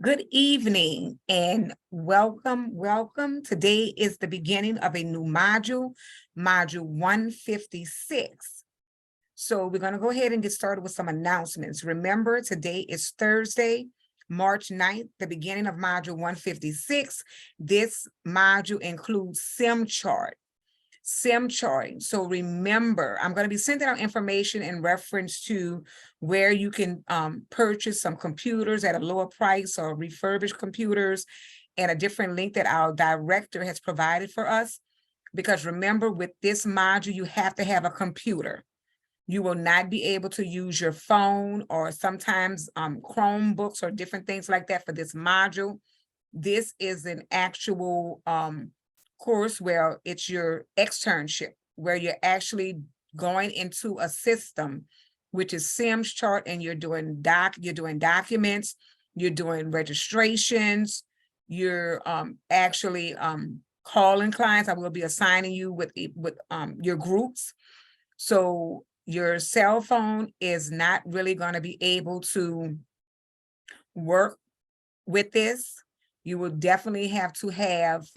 Good evening and welcome. Today is the beginning of a new module, module 156. So we're going to go ahead and get started with some announcements. Remember, today is Thursday, March 9th, the beginning of module 156. This module includes SIM charting. So remember, I'm going to be sending out information in reference to where you can purchase some computers at a lower price or refurbished computers, and a different link that our director has provided for us. Because remember, with this module, you have to have a computer. You will not be able to use your phone or sometimes Chromebooks or different things like that for this module. This is an actual course where it's your externship, where you're actually going into a system, which is SIMS chart, and you're doing documents, you're doing registrations, you're actually calling clients. I will be assigning you with your groups. So your cell phone is not really going to be able to work with this. You will definitely have to have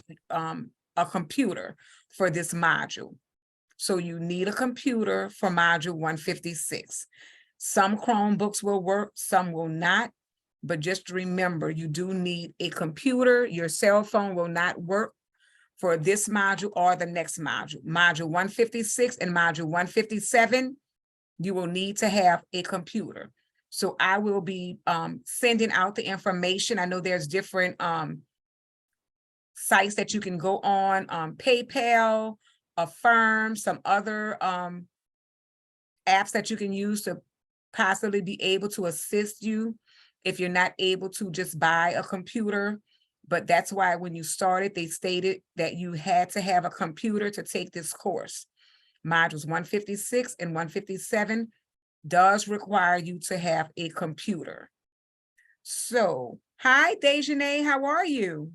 a computer for this module. So you need a computer for module 156. Some Chromebooks will work, some will not, but just remember, you do need a computer. Your cell phone will not work for this module or the next module. Module 156 and module 157, you will need to have a computer. So I will be sending out the information. I know there's different sites that you can go on, PayPal, Affirm, some other apps that you can use to possibly be able to assist you if you're not able to just buy a computer. But that's why when you started, they stated that you had to have a computer to take this course. Modules 156 and 157 does require you to have a computer. So, hi, Dejanae, how are you?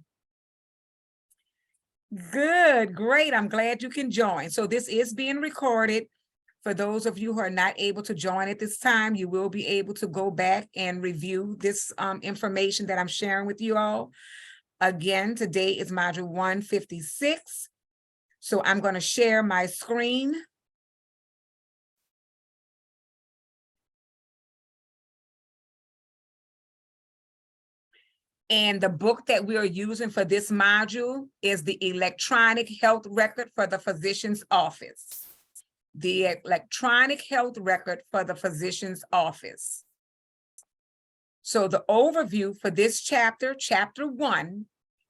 Good, great. I'm glad you can join. So this is being recorded. For those of you who are not able to join at this time, you will be able to go back and review this information that I'm sharing with you all. Again, today is module 156. So I'm going to share my screen. And the book that we are using for this module is the Electronic Health Record for the Physician's Office. The Electronic Health Record for the Physician's Office. So the overview for this chapter, chapter 1,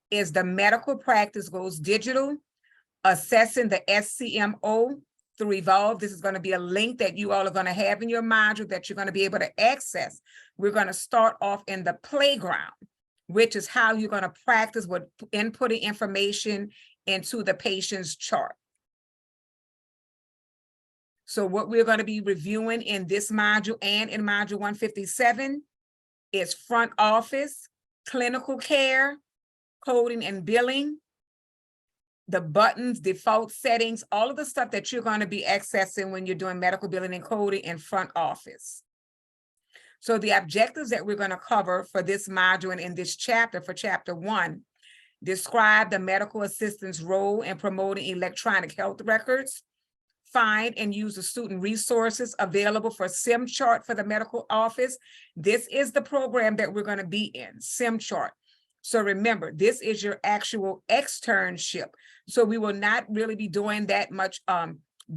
is the medical practice goes digital, assessing the SCMO through Evolve. This is going to be a link that you all are going to have in your module that you're going to be able to access. We're going to start off in the playground, which is how you're going to practice with inputting information into the patient's chart. So what we're going to be reviewing in this module and in module 157 is front office, clinical care, coding and billing, the buttons, default settings, all of the stuff that you're going to be accessing when you're doing medical billing and coding in front office. So the objectives that we're going to cover for this module and in this chapter, for chapter 1, describe the medical assistant's role in promoting electronic health records, find and use the student resources available for SIM chart for the medical office. This is the program that we're going to be in, SIM chart. So remember, this is your actual externship. So we will not really be doing that much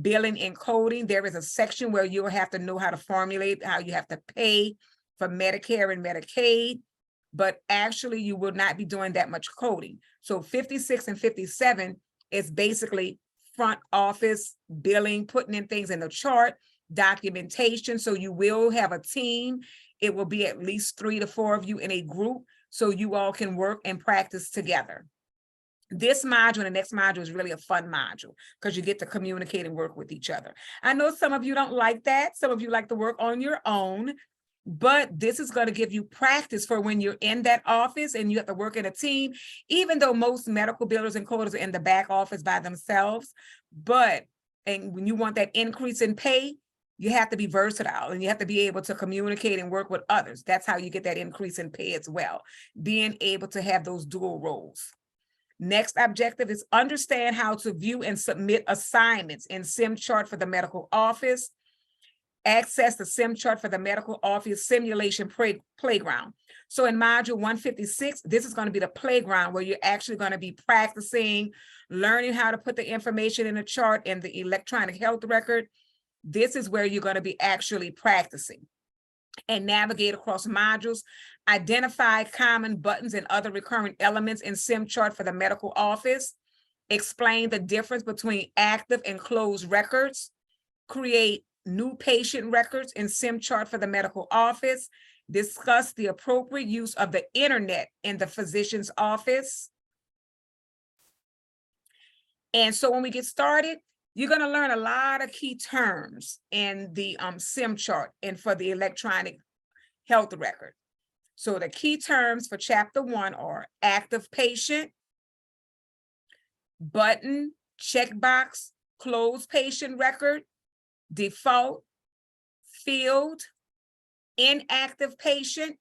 billing and coding. There is a section where you'll have to know how to formulate, how you have to pay for Medicare and Medicaid, but actually you will not be doing that much coding. So 56 and 57 is basically front office billing, putting in things in the chart, documentation. So you will have a team. It will be at least 3 to 4 of you in a group, so you all can work and practice together. This module and the next module is really a fun module because you get to communicate and work with each other. I know some of you don't like that. Some of you like to work on your own, but this is going to give you practice for when you're in that office and you have to work in a team, even though most medical billers and coders are in the back office by themselves. And when you want that increase in pay, you have to be versatile and you have to be able to communicate and work with others. That's how you get that increase in pay as well, being able to have those dual roles. Next objective is understand how to view and submit assignments in SimChart for the medical office. Access the SimChart for the medical office simulation playground. So in module 156, this is going to be the playground where you're actually going to be practicing, learning how to put the information in a chart in the electronic health record. This is where you're going to be actually practicing and navigate across modules, identify common buttons and other recurring elements in SimChart for the medical office, explain the difference between active and closed records, create new patient records in SimChart for the medical office, discuss the appropriate use of the internet in the physician's office. And so when we get started, you're going to learn a lot of key terms in the SimChart and for the electronic health record. So the key terms for chapter 1 are active patient, button, checkbox, closed patient record, default, field, inactive patient,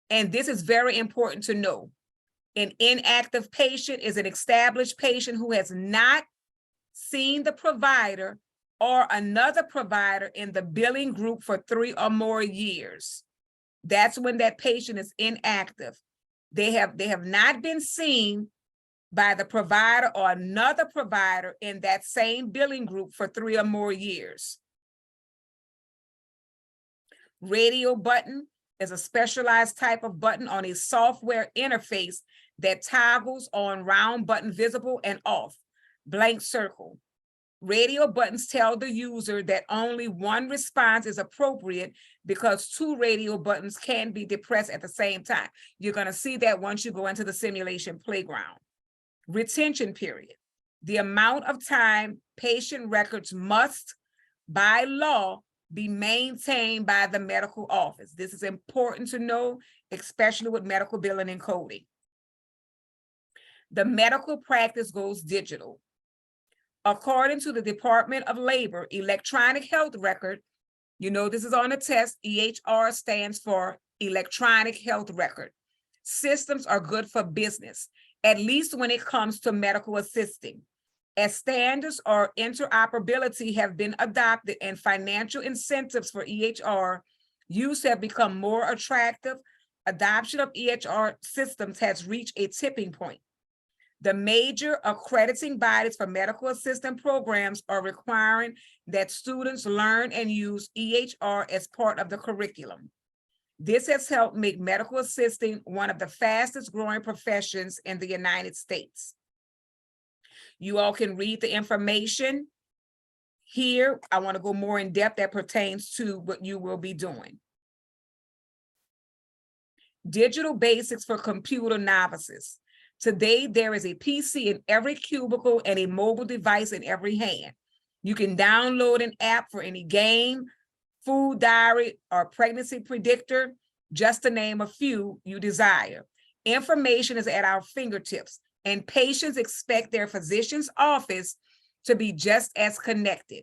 and this is very important to know. An inactive patient is an established patient who has not seen the provider or another provider in the billing group for 3 or more years. That's when that patient is inactive. They have not been seen by the provider or another provider in that same billing group for 3 or more years. Radio button is a specialized type of button on a software interface that toggles on round button visible and off, blank circle. Radio buttons tell the user that only one response is appropriate because 2 radio buttons can be depressed at the same time. You're going to see that once you go into the simulation playground. Retention period. The amount of time patient records must, by law, be maintained by the medical office. This is important to know, especially with medical billing and coding. The medical practice goes digital. According to the Department of Labor electronic health record, you know this is on the test, EHR stands for electronic health record. Systems are good for business, at least when it comes to medical assisting. As standards or interoperability have been adopted and financial incentives for EHR use have become more attractive, adoption of EHR systems has reached a tipping point. The major accrediting bodies for medical assistant programs are requiring that students learn and use EHR as part of the curriculum. This has helped make medical assisting one of the fastest growing professions in the United States. You all can read the information here. I want to go more in depth that pertains to what you will be doing. Digital basics for computer novices. Today, there is a PC in every cubicle and a mobile device in every hand. You can download an app for any game, food diary, or pregnancy predictor, just to name a few you desire. Information is at our fingertips, and patients expect their physician's office to be just as connected.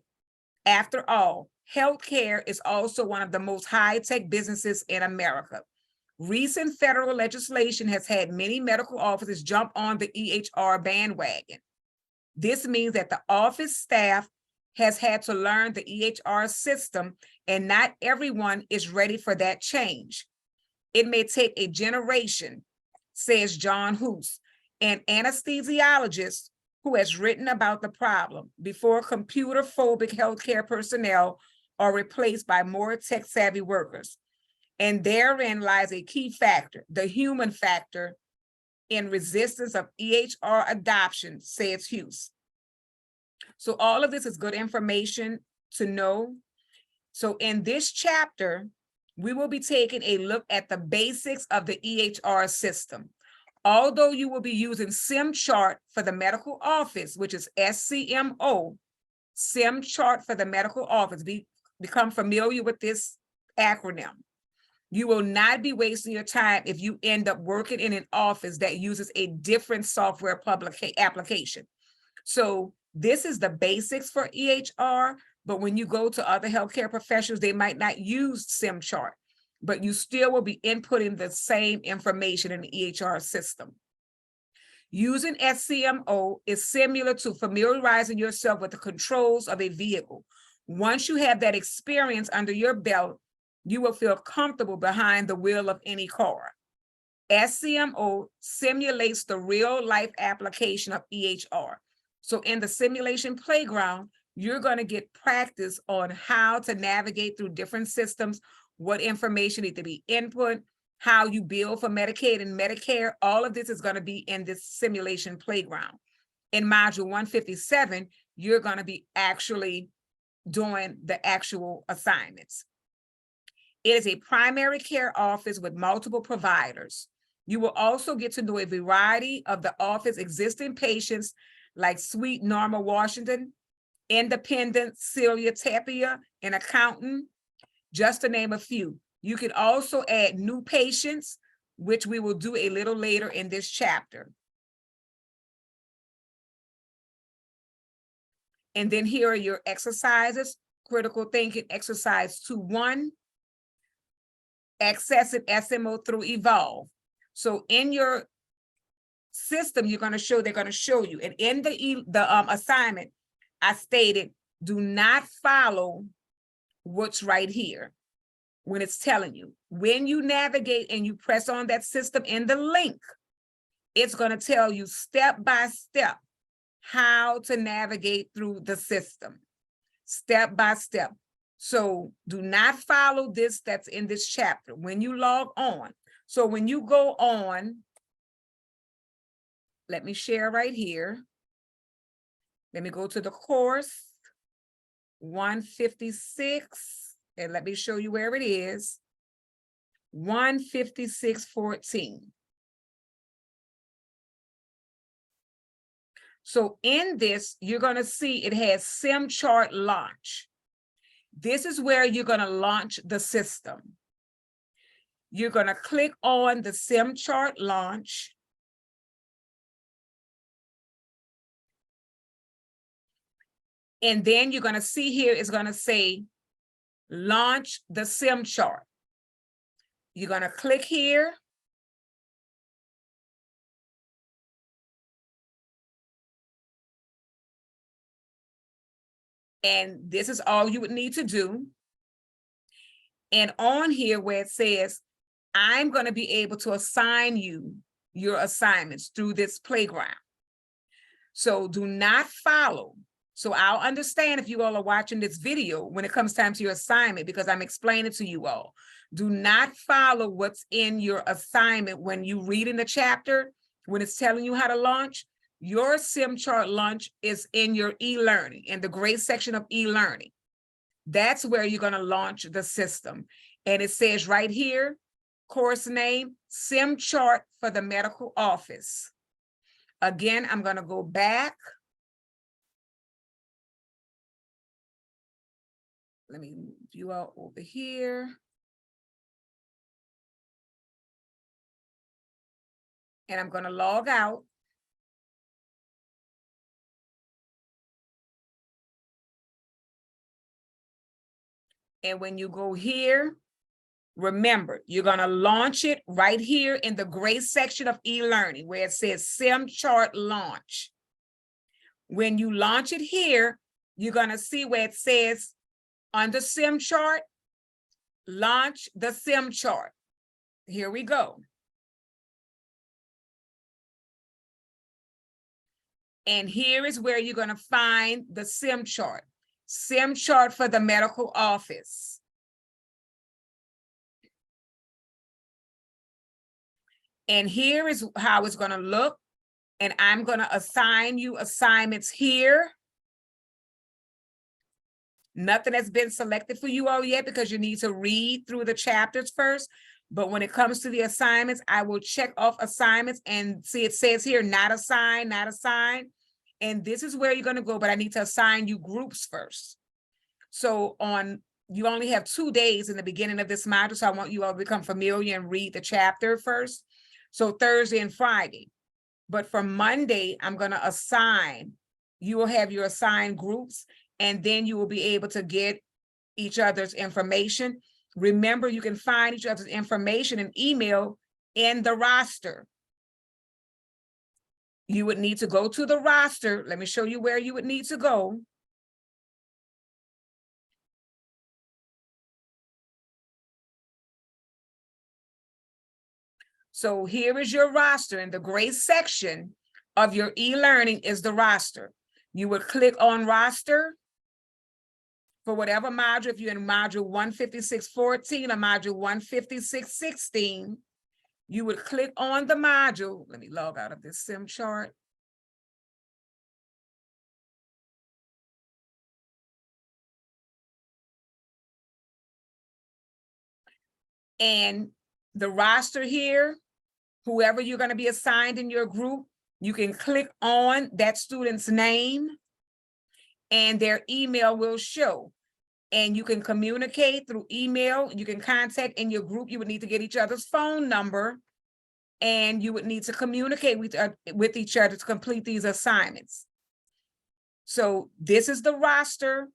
After all, healthcare is also one of the most high-tech businesses in America. Recent federal legislation has had many medical offices jump on the EHR bandwagon. This means that the office staff has had to learn the EHR system, and not everyone is ready for that change. It may take a generation, says John Hoos, an anesthesiologist who has written about the problem, before computer-phobic healthcare personnel are replaced by more tech-savvy workers. And therein lies a key factor, the human factor in resistance of EHR adoption, says Hughes. So all of this is good information to know. So in this chapter, we will be taking a look at the basics of the EHR system. Although you will be using SimChart for the medical office, which is SCMO, SimChart for the medical office, become familiar with this acronym. You will not be wasting your time if you end up working in an office that uses a different software application. So this is the basics for EHR. But when you go to other healthcare professionals, they might not use SimChart, but you still will be inputting the same information in the EHR system. Using SCMO is similar to familiarizing yourself with the controls of a vehicle. Once you have that experience under your belt, you will feel comfortable behind the wheel of any car. SCMO simulates the real-life application of EHR. So in the simulation playground, you're going to get practice on how to navigate through different systems, what information needs to be input, how you bill for Medicaid and Medicare. All of this is going to be in this simulation playground. In module 157, you're going to be actually doing the actual assignments. It is a primary care office with multiple providers. You will also get to know a variety of the office existing patients like Sweet Norma Washington, Independent Celia Tapia, an accountant, just to name a few. You can also add new patients, which we will do a little later in this chapter. And then here are your exercises. Critical thinking exercise 2-1, accessing SMO through Evolve. So in your system, they're going to show you. And in the assignment, I stated, do not follow what's right here when it's telling you. When you navigate and you press on that system in the link, it's going to tell you step by step how to navigate through the system, step by step. So do not follow this that's in this chapter when you log on. So when you go on, let me share right here. Let me go to the course 156, and let me show you where it is. 156.14. So in this, you're going to see it has SimChart launch. This is where you're going to launch the system. You're going to click on the SimChart launch. And then you're going to see here, it's going to say, launch the SimChart. You're going to click here. And this is all you would need to do. And on here where it says, I'm going to be able to assign you your assignments through this playground. So do not follow. So I'll understand if you all are watching this video when it comes time to your assignment, because I'm explaining to you all. Do not follow what's in your assignment when you read in the chapter, when it's telling you how to launch. Your SimChart launch is in your e-learning, in the gray section of e-learning. That's where you're going to launch the system. And it says right here, course name, SimChart for the medical office. Again, I'm going to go back. Let me move you out over here. And I'm going to log out. And when you go here, remember, you're going to launch it right here in the gray section of e-learning where it says SimChart launch. When you launch it here, you're going to see where it says under SimChart, launch the SimChart. Here we go. And here is where you're going to find the SimChart. SimChart for the medical office. And here is how it's going to look. And I'm going to assign you assignments here. Nothing has been selected for you all yet because you need to read through the chapters first. But when it comes to the assignments, I will check off assignments and see it says here, not assigned, not assigned. And this is where you're going to go, but I need to assign you groups first. So you only have 2 days in the beginning of this module. So I want you all to become familiar and read the chapter first. So Thursday and Friday. But for Monday, I'm going to assign, you will have your assigned groups. and then you will be able to get each other's information. Remember, you can find each other's information and email in the roster. You would need to go to the roster. Let me show you where you would need to go. So here is your roster. In the gray section of your e-learning is the roster. You would click on roster for whatever module. If you're in module 15614 or module 15616, you would click on the module. Let me log out of this sim chart. And the roster here, whoever you're going to be assigned in your group, you can click on that student's name and their email will show. And you can communicate through email. You can contact in your group. You would need to get each other's phone number, and you would need to communicate with each other to complete these assignments. So this is the roster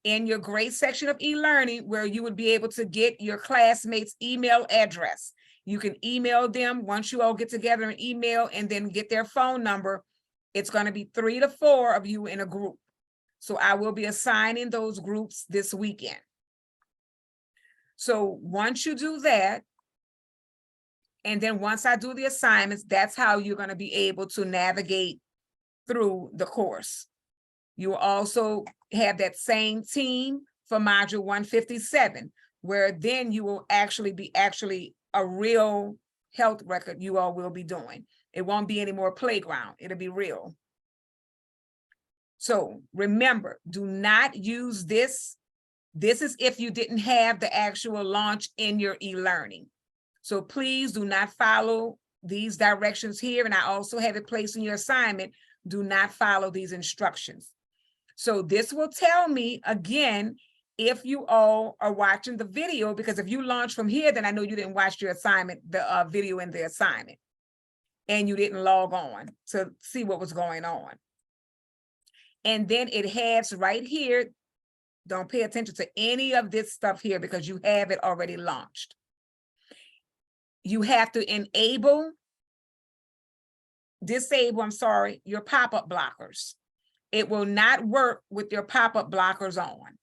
in your gray section of e-learning where you would be able to get your classmates' email address. You can email them once you all get together and email and then get their phone number. It's going to be 3 to 4 of you in a group. So I will be assigning those groups this weekend. So once you do that, and then once I do the assignments, that's how you're going to be able to navigate through the course. You will also have that same team for module 157, where then you will actually be a real health record you all will be doing. It won't be any more playground. It'll be real. So remember, do not use this. This is if you didn't have the actual launch in your e-learning. So please do not follow these directions here. And I also have it placed in your assignment. Do not follow these instructions. So this will tell me again, if you all are watching the video, because if you launch from here, then I know you didn't watch your assignment, the video in the assignment, and you didn't log on to see what was going on. And then it has right here, don't pay attention to any of this stuff here because you have it already launched. You have to disable your pop-up blockers. It will not work with your pop-up blockers on.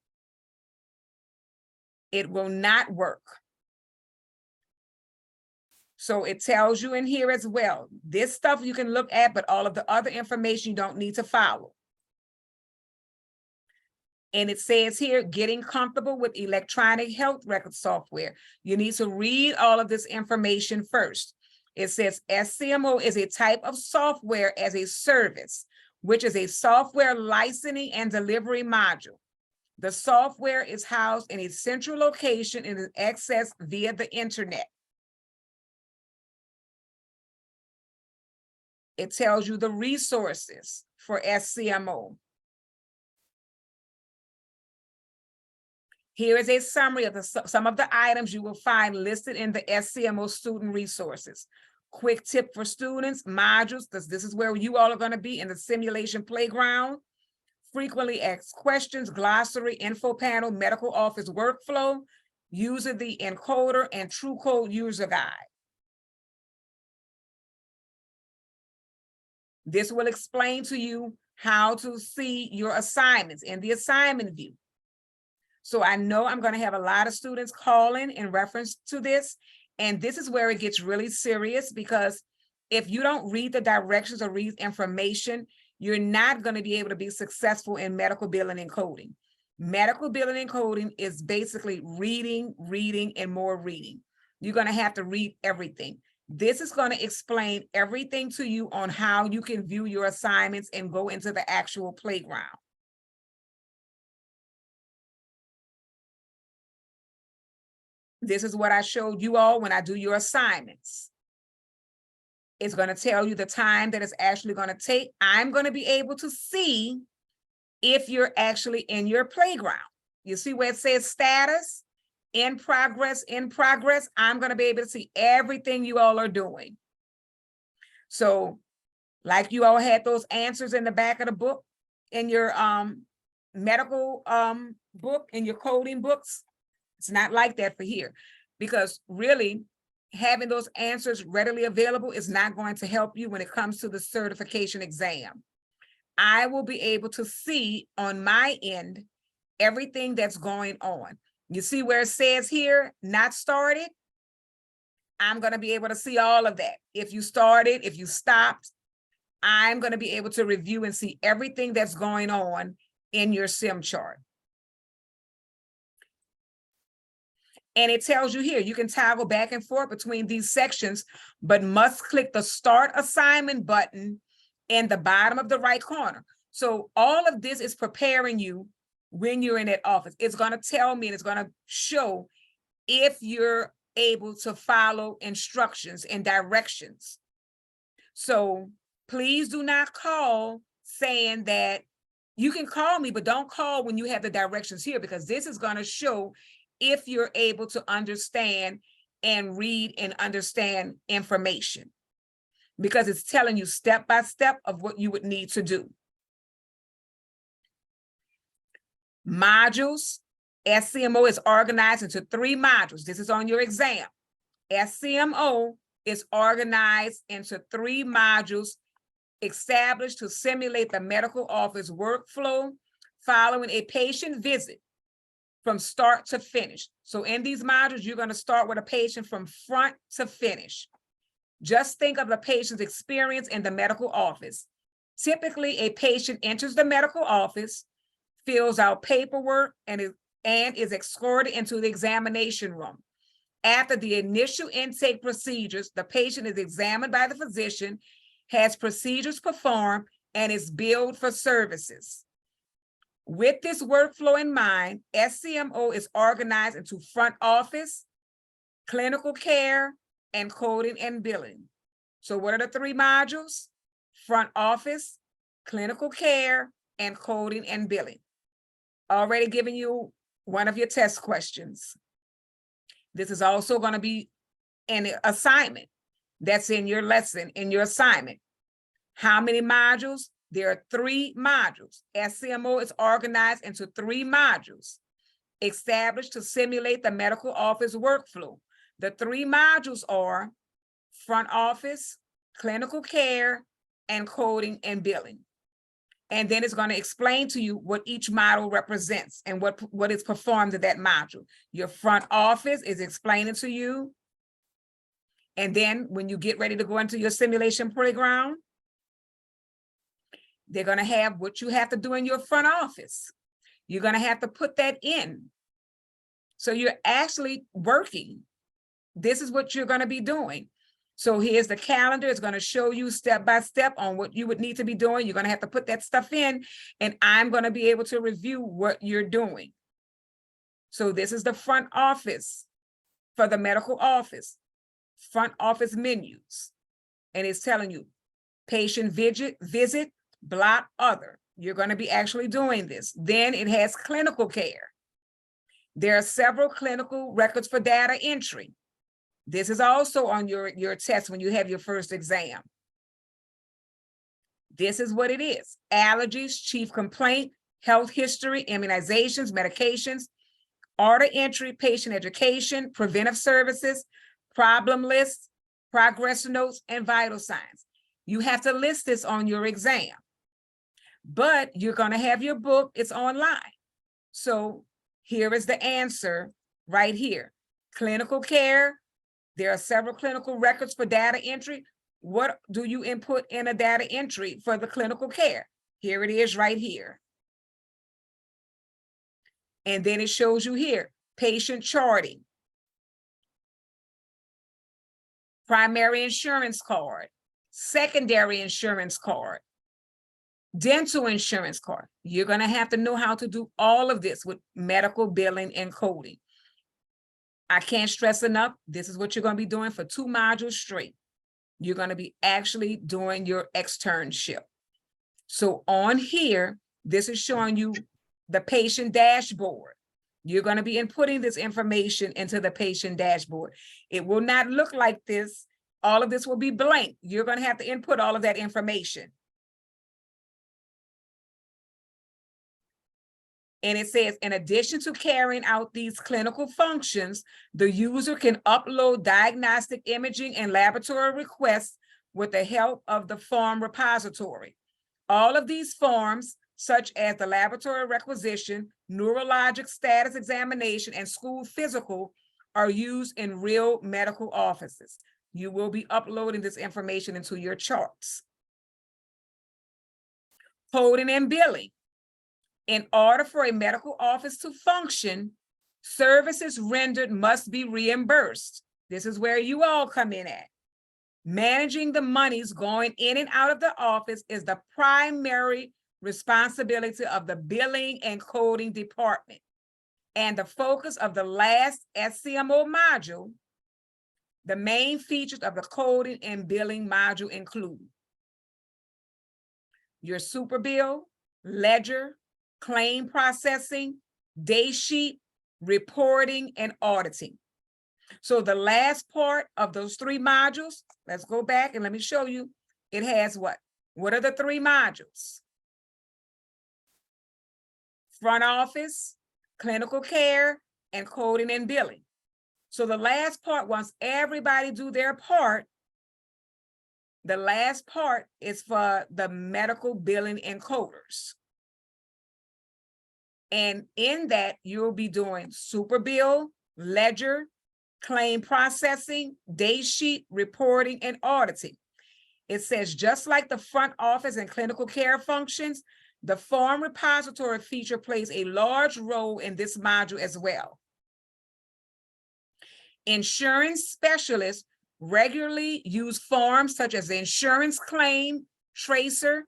It will not work. So it tells you in here as well. This stuff you can look at, but all of the other information you don't need to follow. And it says here, getting comfortable with electronic health record software. You need to read all of this information first. It says SCMO is a type of software as a service, which is a software licensing and delivery module. The software is housed in a central location and is accessed via the internet. It tells you the resources for SCMO. Here is a summary of some of the items you will find listed in the SCMO student resources. Quick tip for students, modules, because this is where you all are going to be in the simulation playground. Frequently asked questions, glossary, info panel, medical office workflow, user the encoder, and true code user guide. This will explain to you how to see your assignments in the assignment view. So I know I'm going to have a lot of students calling in reference to this. And this is where it gets really serious, because if you don't read the directions or read information, you're not going to be able to be successful in medical billing and coding. Medical billing and coding is basically reading, and more reading. You're going to have to read everything. This is going to explain everything to you on how you can view your assignments and go into the actual playground. This is what I showed you all when I do your assignments. It's going to tell you the time that it's actually going to take. I'm going to be able to see if you're actually in your playground. You see where it says status, in progress, in progress. I'm going to be able to see everything you all are doing. So like you all had those answers in the back of the book in your medical book in your coding books. It's not like that for here, because really having those answers readily available is not going to help you when it comes to the certification exam. I will be able to see on my end everything that's going on. You see where it says here, not started? I'm going to be able to see all of that. If you started, if you stopped, I'm going to be able to review and see everything that's going on in your sim chart. And it tells you here, you can toggle back and forth between these sections, but must click the Start Assignment button in the bottom of the right corner. So all of this is preparing you when you're in that office. It's going to tell me and it's going to show if you're able to follow instructions and directions. So please do not call saying that you can call me, but don't call when you have the directions here, because this is going to show if you're able to understand and read and understand information, because it's telling you step by step of what you would need to do. Modules. SCMO is organized into 3 modules. This is on your exam. SCMO is organized into 3 modules established to simulate the medical office workflow following a patient visit from start to finish. So in these modules, you're going to start with a patient from front to finish. Just think of the patient's experience in the medical office. Typically, a patient enters the medical office, fills out paperwork, and is escorted into the examination room. After the initial intake procedures, the patient is examined by the physician, has procedures performed, and is billed for services. With this workflow in mind, SCMO is organized into front office, clinical care, and coding and billing. So what are the 3 modules? Front office, clinical care, and coding and billing. Already giving you one of your test questions. This is also going to be an assignment that's in your lesson, in your assignment. How many modules? There are 3 modules. SCMO is organized into 3 modules established to simulate the medical office workflow. The 3 modules are front office, clinical care, and coding and billing. And then it's going to explain to you what each module represents and what is performed in that module. Your front office is explaining to you. And then when you get ready to go into your simulation playground, they're going to have what you have to do in your front office. You're going to have to put that in. So you're actually working. This is what you're going to be doing. So here's the calendar. It's going to show you step by step on what you would need to be doing. You're going to have to put that stuff in, and I'm going to be able to review what you're doing. So this is the front office for the medical office, front office menus. And it's telling you patient visit, block other. You're going to be actually doing this. Then it has clinical care. There are several clinical records for data entry. This is also on your test when you have your first exam. This is what it is. Allergies, chief complaint, health history, immunizations, medications, order entry, patient education, preventive services, problem lists, progress notes, and vital signs. You have to list this on your exam, but you're going to have your book. It's online. So here is the answer right here. Clinical care. There are several clinical records for data entry. What do you input in a data entry for the clinical care? Here it is right here. And then it shows you here, patient charting, primary insurance card, secondary insurance card, dental insurance card. You're going to have to know how to do all of this with medical billing and coding. I can't stress enough, this is what you're going to be doing for 2 modules straight. You're going to be actually doing your externship. So on here, this is showing you the patient dashboard. You're going to be inputting this information into the patient dashboard. It will not look like this. All of this will be blank. You're going to have to input all of that information. And it says, in addition to carrying out these clinical functions, the user can upload diagnostic imaging and laboratory requests with the help of the form repository. All of these forms, such as the laboratory requisition, neurologic status examination, and school physical, are used in real medical offices. You will be uploading this information into your charts. Coding and billing. In order for a medical office to function, services rendered must be reimbursed. This is where you all come in at. Managing the monies going in and out of the office is the primary responsibility of the billing and coding department. And the focus of the last SCMO module, the main features of the coding and billing module include your super bill, ledger, claim processing, day sheet, reporting, and auditing. So the last part of those three modules, let's go back and let me show you. It has what? What are the three modules? Front office, clinical care, and coding and billing. So the last part, once everybody do their part, the last part is for the medical billing encoders. And in that, you'll be doing super bill, ledger, claim processing, day sheet, reporting, and auditing. It says, just like the front office and clinical care functions, the form repository feature plays a large role in this module as well. Insurance specialists regularly use forms such as the insurance claim, tracer,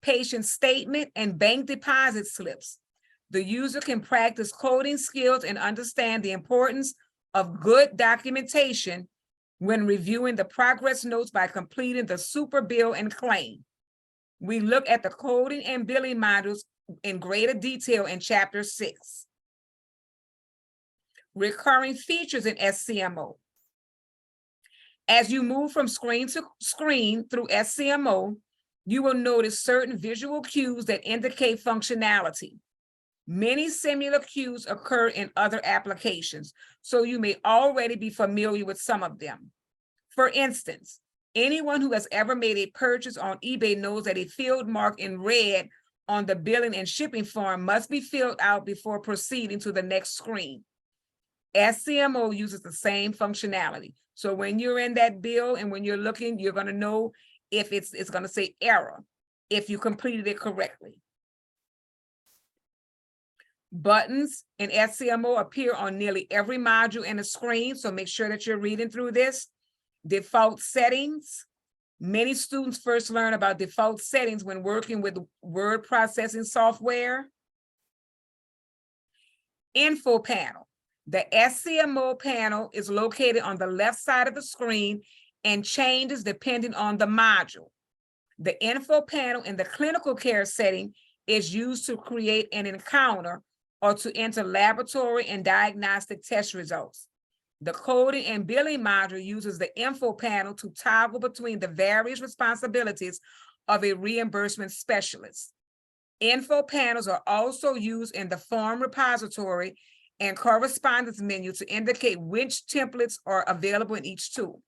patient statement, and bank deposit slips. The user can practice coding skills and understand the importance of good documentation when reviewing the progress notes by completing the super bill and claim. We look at the coding and billing modules in greater detail in Chapter 6. Recurring features in SCMO. As you move from screen to screen through SCMO, you will notice certain visual cues that indicate functionality. Many similar cues occur in other applications, so you may already be familiar with some of them. For instance, anyone who has ever made a purchase on eBay knows that a field marked in red on the billing and shipping form must be filled out before proceeding to the next screen. SCMO uses the same functionality. So when you're in that bill and when you're looking, you're going to know if it's going to say error, if you completed it correctly. Buttons in SCMO appear on nearly every module in the screen, so make sure that you're reading through this. Default settings. Many students first learn about default settings when working with word processing software. Info panel. The SCMO panel is located on the left side of the screen and changes depending on the module. The info panel in the clinical care setting is used to create an encounter or to enter laboratory and diagnostic test results. The coding and billing module uses the info panel to toggle between the various responsibilities of a reimbursement specialist. Info panels are also used in the form repository and correspondence menu to indicate which templates are available in each tool.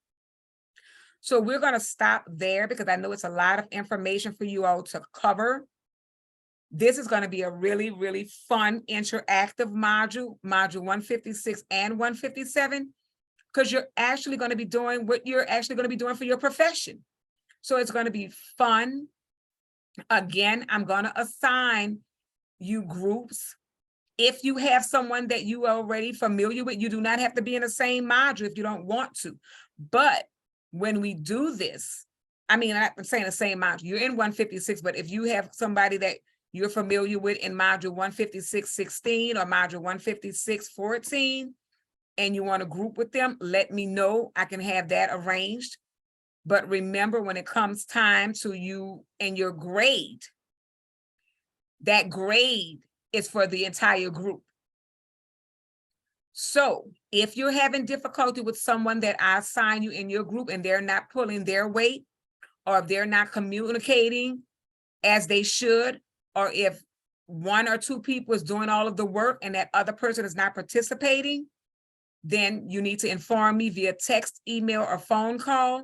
So we're going to stop there because I know it's a lot of information for you all to cover. This is going to be a really, really fun interactive module, module 156 and 157, because you're actually going to be doing what you're actually going to be doing for your profession. So it's going to be fun. Again, I'm going to assign you groups. If you have someone that you are already familiar with, you do not have to be in the same module if you don't want to. But when we do this, I mean, I'm saying the same module, you're in 156, but if you have somebody that you're familiar with in module 156.16 or module 156.14, and you want to group with them, let me know. I can have that arranged. But remember, when it comes time to you and your grade, that grade is for the entire group. So if you're having difficulty with someone that I assign you in your group and they're not pulling their weight, or if they're not communicating as they should, or if one or two people is doing all of the work and that other person is not participating, then you need to inform me via text, email, or phone call,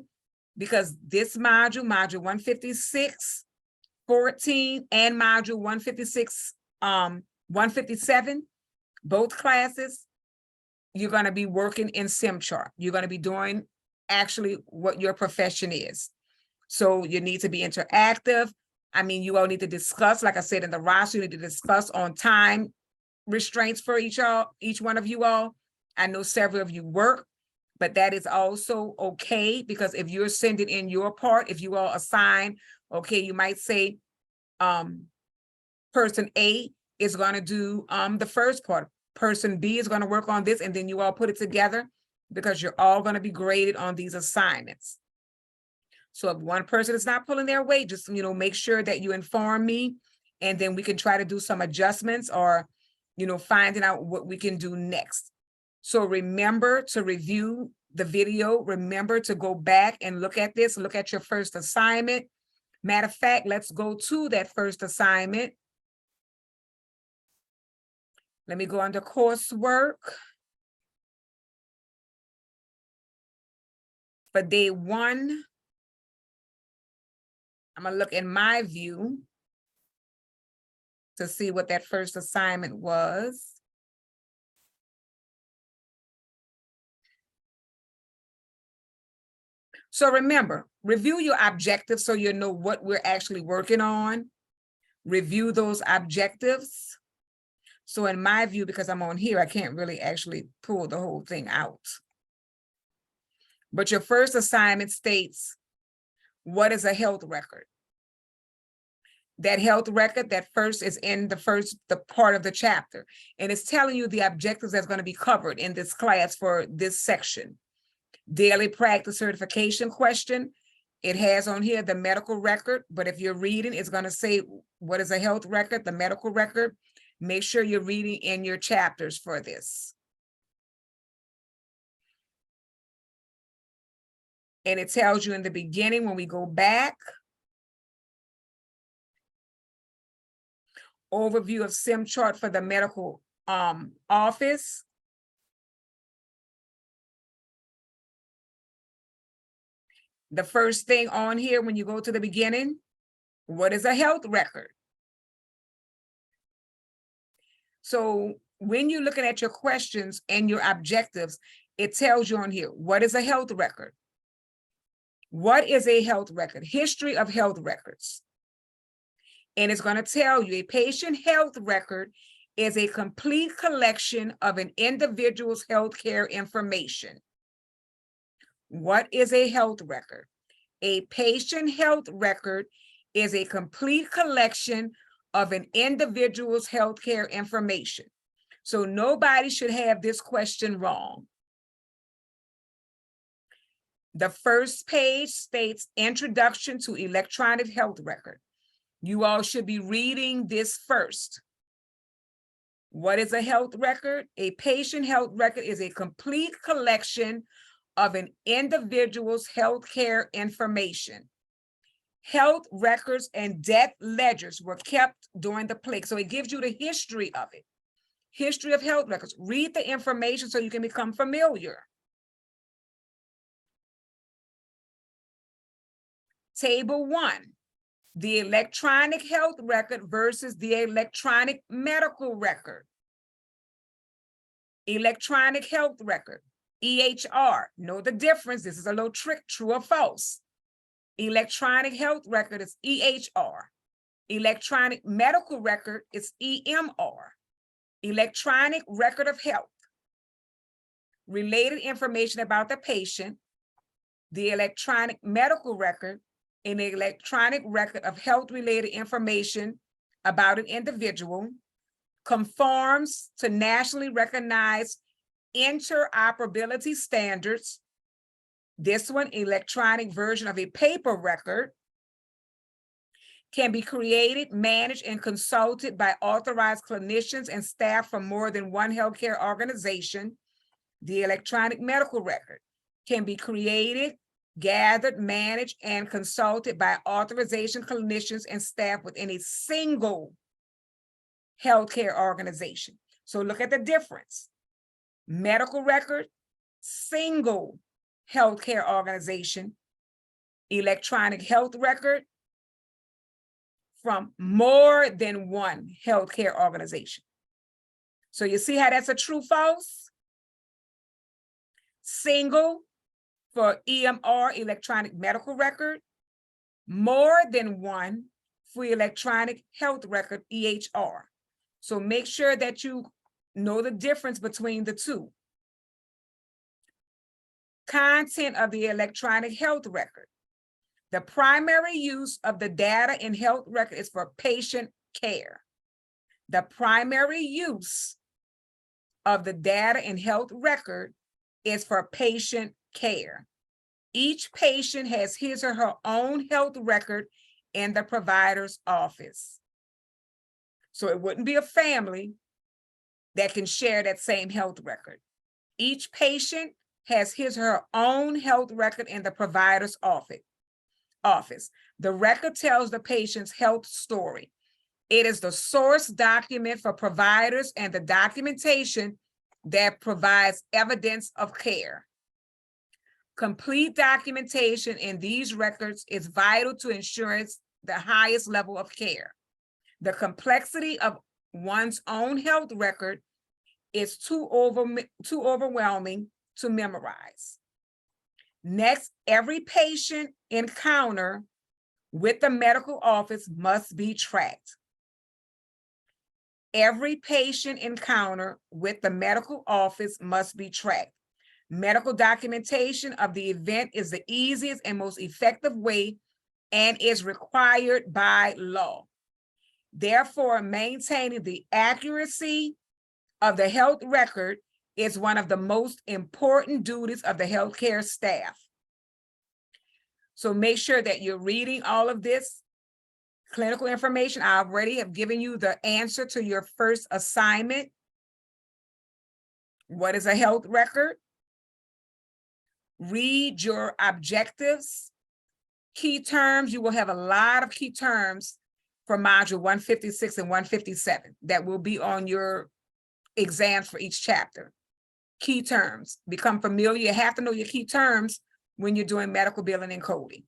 because this module, module 156.14 and module 157, both classes, you're going to be working in SimChart. You're going to be doing actually what your profession is. So you need to be interactive. I mean, you all need to discuss, like I said, in the roster, you need to discuss on time restraints for each one of you all. I know several of you work, but that is also okay, because if you're sending in your part, if you all assign, okay, you might say person A is going to do the first part, person B is going to work on this, and then you all put it together, because you're all going to be graded on these assignments. So if one person is not pulling their weight, just, make sure that you inform me, and then we can try to do some adjustments, or, finding out what we can do next. So remember to review the video. Remember to go back and look at this, look at your first assignment. Matter of fact, let's go to that first assignment. Let me go under coursework. For day 1, I'm going to look in my view to see what that first assignment was. So remember, review your objectives so you know what we're actually working on. Review those objectives. So in my view, because I'm on here, I can't really actually pull the whole thing out. But your first assignment states, what is a health record? That health record, that first is in the part of the chapter, and it's telling you the objectives that's going to be covered in this class for this section. Daily practice certification question. It has on here the medical record, but if you're reading, it's going to say, what is a health record, the medical record. Make sure you're reading in your chapters for this. And it tells you in the beginning, when we go back, overview of SimChart for the medical office. The first thing on here, when you go to the beginning, what is a health record? So when you're looking at your questions and your objectives, it tells you on here, what is a health record? What is a health record? History of health records. And it's going to tell you a patient health record is a complete collection of an individual's healthcare information. What is a health record? A patient health record is a complete collection of an individual's healthcare information. So nobody should have this question wrong. The first page states Introduction to Electronic Health Record. You all should be reading this first. What is a health record? A patient health record is a complete collection of an individual's healthcare information. Health records and death ledgers were kept during the plague. So it gives you the history of it. History of health records. Read the information so you can become familiar. Table 1, the electronic health record versus the electronic medical record. Electronic health record, EHR. Know the difference. This is a little trick, true or false. Electronic health record is EHR. Electronic medical record is EMR. Electronic record of health. Related information about the patient. The electronic medical record, an electronic record of health-related information about an individual, conforms to nationally recognized interoperability standards. This one, electronic version of a paper record, can be created, managed, and consulted by authorized clinicians and staff from more than one healthcare organization. The electronic medical record can be created, gathered, managed, and consulted by authorization clinicians and staff within a single healthcare organization. So look at the difference. Medical record, single healthcare organization. Electronic health record, from more than one healthcare organization. So you see how that's a true false? Single for EMR, electronic medical record, more than one for electronic health record, EHR. So make sure that you know the difference between the two. Content of the electronic health record. The primary use of the data in health record is for patient care. The primary use of the data in health record is for patient care. Each patient has his or her own health record in the provider's office. So it wouldn't be a family that can share that same health record. Each patient has his or her own health record in the provider's office. The record tells the patient's health story. It is the source document for providers and the documentation that provides evidence of care. Complete documentation in these records is vital to ensuring the highest level of care. The complexity of one's own health record is too overwhelming to memorize. Next, every patient encounter with the medical office must be tracked. Every patient encounter with the medical office must be tracked. Medical documentation of the event is the easiest and most effective way and is required by law. Therefore, maintaining the accuracy of the health record is one of the most important duties of the healthcare staff. So make sure that you're reading all of this clinical information. I already have given you the answer to your first assignment. What is a health record? Read your objectives, key terms. You will have a lot of key terms for module 156 and 157 that will be on your exams for each chapter. Key terms, become familiar. You have to know your key terms when you're doing medical billing and coding.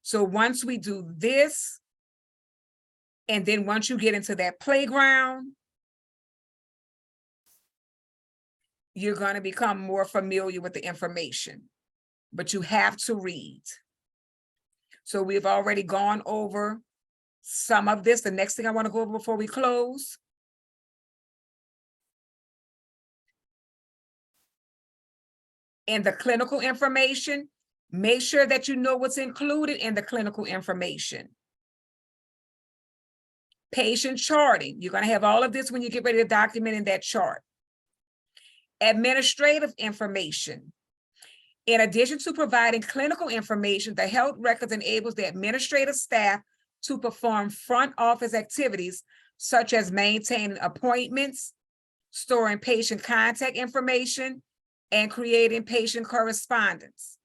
So once we do this, and then once you get into that playground, you're going to become more familiar with the information, but you have to read. So we've already gone over some of this. The next thing I want to go over before we close in the clinical information, make sure that you know what's included in the clinical information. Patient charting, you're going to have all of this when you get ready to document in that chart. Administrative information. In addition to providing clinical information, the health records enables the administrative staff to perform front office activities such as maintaining appointments, storing patient contact information, and creating patient correspondence.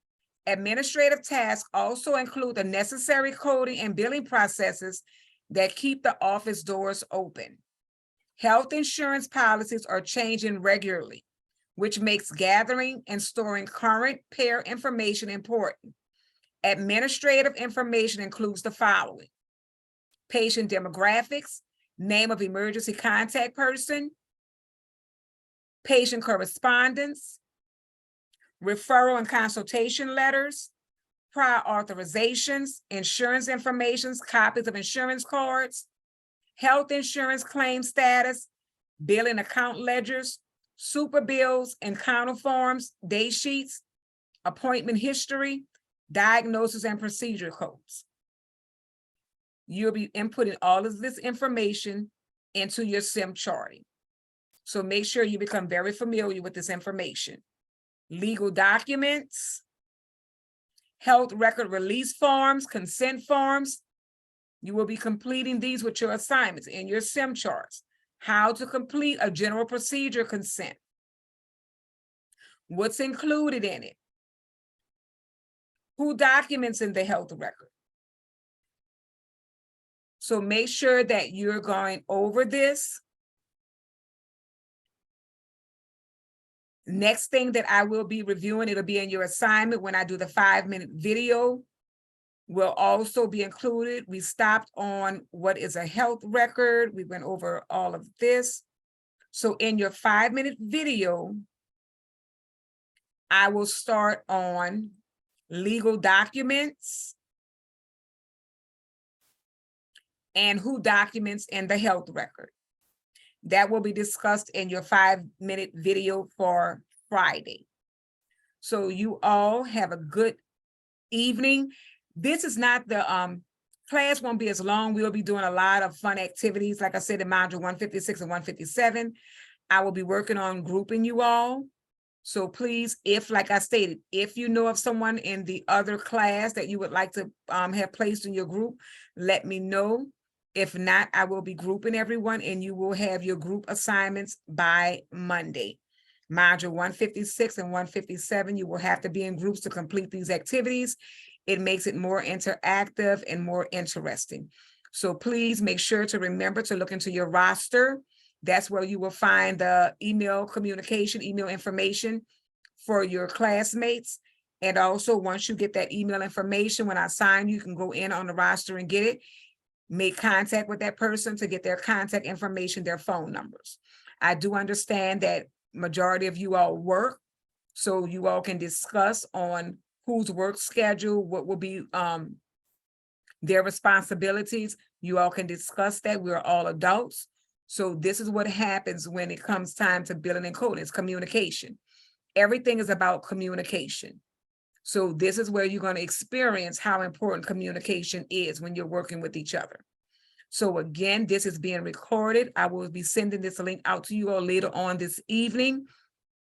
Administrative tasks also include the necessary coding and billing processes that keep the office doors open. Health insurance policies are changing regularly, which makes gathering and storing current payer information important. Administrative information includes the following: patient demographics, name of emergency contact person, patient correspondence, referral and consultation letters, prior authorizations, insurance information, copies of insurance cards, health insurance claim status, billing account ledgers, super bills and counter forms, day sheets, appointment history, diagnosis and procedure codes. You'll be inputting all of this information into your SIM charting. So make sure you become very familiar with this information. Legal documents, health record release forms, consent forms. You will be completing these with your assignments in your SIM charts. How to complete a general procedure consent. What's included in it? Who documents in the health record? So make sure that you're going over this. Next thing that I will be reviewing, it'll be in your assignment when I do the 5-minute video, will also be included. We stopped on what is a health record. We went over all of this. So in your 5-minute video, I will start on legal documents and who documents in the health record. That will be discussed in your 5-minute video for Friday. So you all have a good evening. This is not the, class won't be as long. We'll be doing a lot of fun activities. Like I said, in module 156 and 157, I will be working on grouping you all. So please, if, like I stated, if you know of someone in the other class that you would like to have placed in your group, let me know. If not, I will be grouping everyone and you will have your group assignments by Monday. Module 156 and 157, you will have to be in groups to complete these activities. It makes it more interactive and more interesting. So please make sure to remember to look into your roster. That's where you will find the email communication, email information for your classmates. And also, once you get that email information, when I assign you, you can go in on the roster and get it. Make contact with that person to get their contact information, their phone numbers. I do understand that majority of you all work, so you all can discuss on whose work schedule, what will be their responsibilities. You all can discuss that. We're all adults. So this is what happens when it comes time to billing and coding. It's communication. Everything is about communication. So this is where you're going to experience how important communication is when you're working with each other. So again, this is being recorded. I will be sending this link out to you all later on this evening.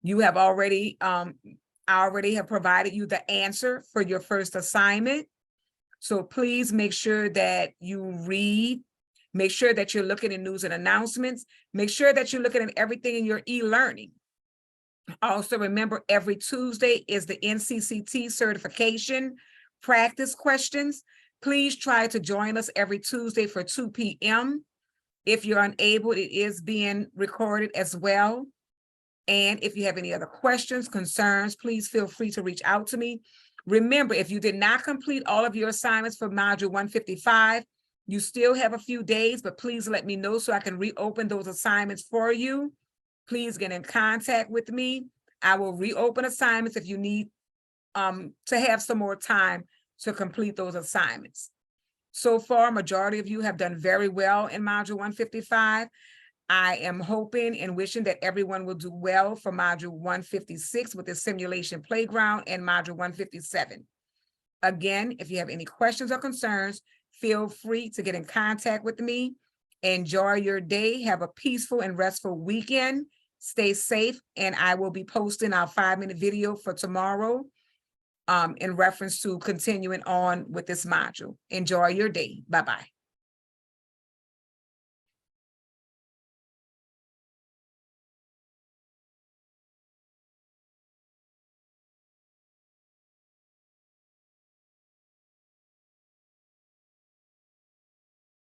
You have already, I already have provided you the answer for your first assignment. So please make sure that you read, make sure that you're looking at news and announcements, make sure that you're looking at everything in your e-learning. Also, remember, every Tuesday is the NCCT certification practice questions. Please try to join us every Tuesday for 2 p.m. If you're unable, it is being recorded as well. And if you have any other questions, concerns, please feel free to reach out to me. Remember, if you did not complete all of your assignments for module 155, you still have a few days, but please let me know so I can reopen those assignments for you. Please get in contact with me. I will reopen assignments if you need to have some more time to complete those assignments. So far, majority of you have done very well in module 155. I am hoping and wishing that everyone will do well for module 156 with the simulation playground and module 157. Again, if you have any questions or concerns, feel free to get in contact with me. Enjoy your day. Have a peaceful and restful weekend. Stay safe, and I will be posting our 5-minute video for tomorrow in reference to continuing on with this module. Enjoy your day. Bye-bye.